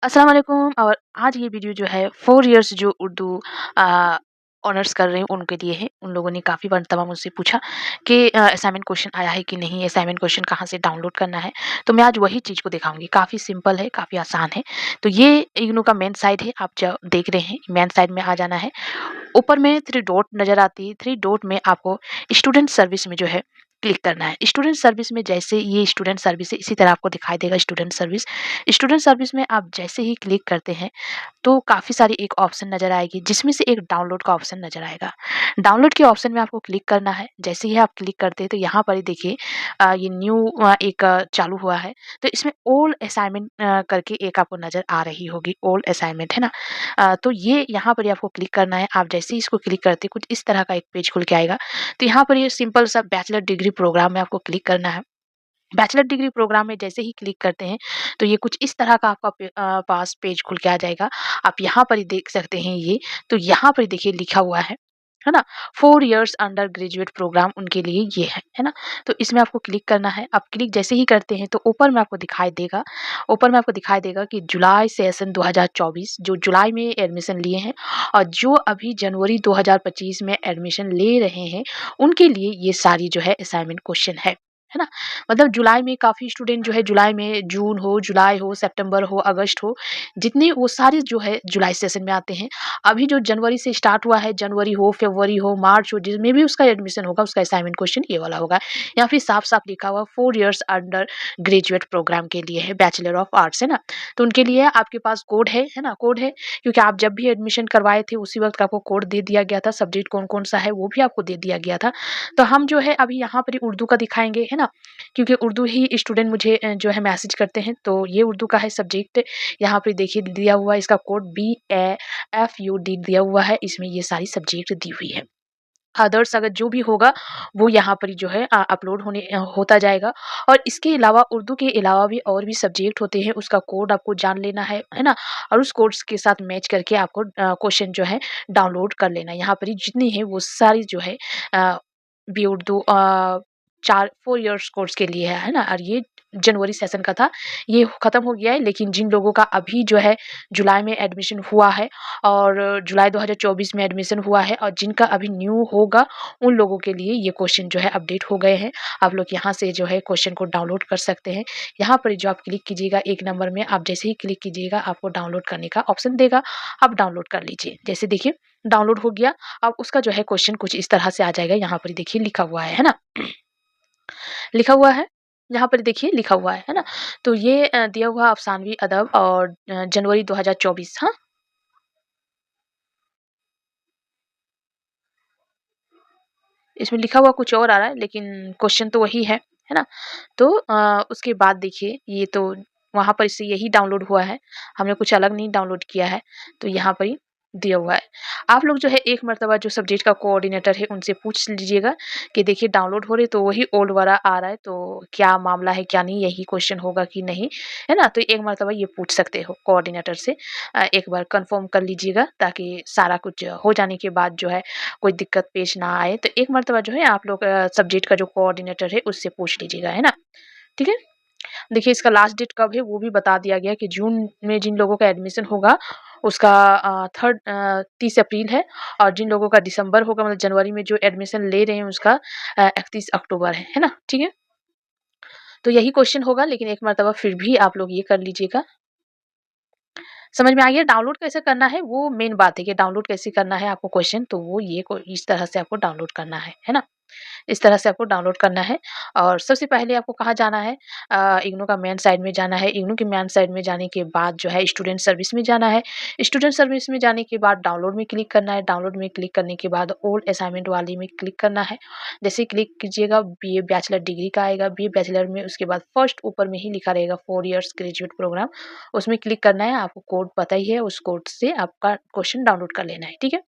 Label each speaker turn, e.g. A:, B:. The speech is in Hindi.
A: अस्सलाम वालेकुम। और आज ये वीडियो जो है 4 इयर्स जो उर्दू अ, ऑनर्स कर रहे हैं उनके लिए है। उन लोगों ने काफ़ी मरतबा मुझसे पूछा कि असाइनमेंट क्वेश्चन आया है कि नहीं, असाइनमेंट क्वेश्चन कहाँ से डाउनलोड करना है। तो मैं आज वही चीज़ को दिखाऊँगी। काफ़ी सिंपल है, काफ़ी आसान है। तो ये इग्नू का मेन साइट है, आप जो देख रहे हैं मेन साइट में आ जाना है। ऊपर में 3 डॉट नज़र आती है, 3 डॉट में आपको स्टूडेंट सर्विस में जो है क्लिक करना है। स्टूडेंट सर्विस में जैसे ये स्टूडेंट सर्विस है, इसी तरह आपको दिखाई देगा स्टूडेंट सर्विस। स्टूडेंट सर्विस में आप जैसे ही क्लिक करते हैं तो काफ़ी सारी एक ऑप्शन नज़र आएगी, जिसमें से एक डाउनलोड का ऑप्शन नज़र आएगा। डाउनलोड के ऑप्शन में आपको क्लिक करना है। जैसे ही आप क्लिक करते हैं तो यहाँ पर ही देखिए ये न्यू एक चालू हुआ है। तो इसमें ओल्ड असाइनमेंट करके एक आपको नज़र आ रही होगी, ओल्ड असाइनमेंट है ना। तो ये यहाँ पर ही आपको क्लिक करना है। आप जैसे ही इसको क्लिक करते हैं कुछ इस तरह का एक पेज खुल के आएगा। तो यहाँ पर ये सिंपल सा बैचलर डिग्री प्रोग्राम में आपको क्लिक करना है। बैचलर डिग्री प्रोग्राम में जैसे ही क्लिक करते हैं तो ये कुछ इस तरह का आपका पास पेज खुल के आ जाएगा। आप यहाँ पर ही देख सकते हैं ये। तो यहाँ पर देखिए लिखा हुआ है ना? 4 इयर्स अंडर ग्रेजुएट प्रोग्राम उनके लिए ये है ना? तो इसमें आपको क्लिक करना है। आप क्लिक जैसे ही करते हैं तो ऊपर में आपको दिखाई देगा, कि जुलाई सेशन 2024 जो जुलाई में एडमिशन लिए हैं और जो अभी जनवरी 2025 में एडमिशन ले रहे हैं, उनके लिए ये सारी जो है असाइनमेंट क्वेश्चन है ना? मतलब जुलाई में काफ़ी स्टूडेंट जो है जुलाई में, जून हो, जुलाई हो, सितंबर हो, अगस्त हो, जितने वो सारे जो है जुलाई सेशन में आते हैं। अभी जो जनवरी से स्टार्ट हुआ है, जनवरी हो, फरवरी हो, मार्च हो, जिसमें भी उसका एडमिशन होगा, उसका असाइनमेंट क्वेश्चन ये वाला होगा। या फिर साफ-साफ लिखा हुआ 4 इयर्स अंडर ग्रेजुएट प्रोग्राम के लिए है, बैचलर ऑफ आर्ट्स, है ना? तो उनके लिए आपके पास कोड है ना? कोड है क्योंकि आप जब भी एडमिशन करवाए थे उसी वक़्त आपको कोड दे दिया गया था, सब्जेक्ट कौन-कौन सा है वो भी आपको दे दिया गया था। तो हम जो है अभी यहाँ पर उर्दू का दिखाएँगे, है ना? क्योंकि उर्दू ही स्टूडेंट मुझे जो है मैसेज करते हैं, तो ये उर्दू का है सब्जेक्ट। यहाँ पे देखिए दिया हुआ है इसका कोड BAFUD दिया हुआ है, इसमें ये सारी सब्जेक्ट दी हुई है। अदर्स अगर जो भी होगा वो यहाँ पर ही जो है अपलोड होता जाएगा। और इसके अलावा उर्दू के अलावा भी और भी सब्जेक्ट होते हैं, उसका कोड आपको जान लेना है ना? और उस कोड्स के साथ मैच करके आपको क्वेश्चन जो है डाउनलोड कर लेना है। यहाँ पर ही जितनी है वो सारी जो है अ, बी उर्दू 4 इयर्स कोर्स के लिए है ना? और ये जनवरी सेशन का था, ये खत्म हो गया है। लेकिन जिन लोगों का अभी जो है जुलाई में एडमिशन हुआ है और जुलाई 2024 में एडमिशन हुआ है और जिनका अभी न्यू होगा, उन लोगों के लिए ये क्वेश्चन जो है अपडेट हो गए हैं। आप लोग यहाँ से जो है क्वेश्चन को डाउनलोड कर सकते हैं। यहाँ पर जो आप क्लिक कीजिएगा 1 नंबर में, आप जैसे ही क्लिक कीजिएगा आपको डाउनलोड करने का ऑप्शन देगा, आप डाउनलोड कर लीजिए। जैसे देखिए डाउनलोड हो गया, अब उसका जो है क्वेश्चन कुछ इस तरह से आ जाएगा। यहाँ पर देखिए लिखा हुआ है ना? लिखा हुआ है, यहाँ पर देखिए लिखा हुआ है ना? तो ये दिया हुआ अफ़सानवी अदब और जनवरी 2024, हाँ? इसमें लिखा हुआ कुछ और आ रहा है लेकिन क्वेश्चन तो वही है ना? तो उसके बाद देखिए ये तो वहाँ पर से यही डाउनलोड हुआ है, हमने कुछ अलग नहीं डाउनलोड किया है, तो यहाँ पर ही दिया हुआ है। आप लोग जो है एक मर्तबा जो सब्जेक्ट का कोऑर्डिनेटर है उनसे पूछ लीजिएगा कि देखिए डाउनलोड हो रही है तो वही ओल्ड वाला आ रहा है, तो क्या मामला है क्या नहीं, यही क्वेश्चन होगा कि नहीं, है ना? तो एक मर्तबा ये पूछ सकते हो कोऑर्डिनेटर से। एक बार कन्फर्म कर लीजिएगा ताकि सारा कुछ हो जाने के बाद जो है कोई दिक्कत पेश ना आए। तो एक मर्तबा जो है आप लोग सब्जेक्ट का जो कोऑर्डिनेटर है उससे पूछ लीजिएगा, है ना? ठीक है? देखिए इसका लास्ट डेट कब है वो भी बता दिया गया है कि जून में जिन लोगों का एडमिशन होगा उसका 30 अप्रैल है और जिन लोगों का दिसंबर होगा मतलब जनवरी में जो एडमिशन ले रहे हैं उसका 31 अक्टूबर है ना? ठीक है? तो यही क्वेश्चन होगा लेकिन एक मर्तबा फिर भी आप लोग ये कर लीजिएगा। समझ में आ गया? डाउनलोड कैसे करना है वो मेन बात है कि डाउनलोड कैसे करना है आपको क्वेश्चन, तो वो ये को इस तरह से आपको डाउनलोड करना है ना? इस तरह से आपको डाउनलोड करना है। और सबसे पहले आपको कहाँ जाना है, इग्नू का मेन साइट में जाना है। इग्नू के मेन साइट में जाने के बाद जो है स्टूडेंट सर्विस में जाना है। स्टूडेंट सर्विस में जाने के बाद डाउनलोड में क्लिक करना है। डाउनलोड में क्लिक करने के बाद ओल्ड असाइनमेंट वाली में क्लिक करना है। जैसे ही क्लिक कीजिएगा बीए बैचलर डिग्री का आएगा, बीए बैचलर में उसके बाद फर्स्ट ऊपर में ही लिखा रहेगा 4 इयर्स ग्रेजुएट प्रोग्राम, उसमें क्लिक करना है। आपको कोड पता ही है, उस कोड से आपका क्वेश्चन डाउनलोड कर लेना है, ठीक है?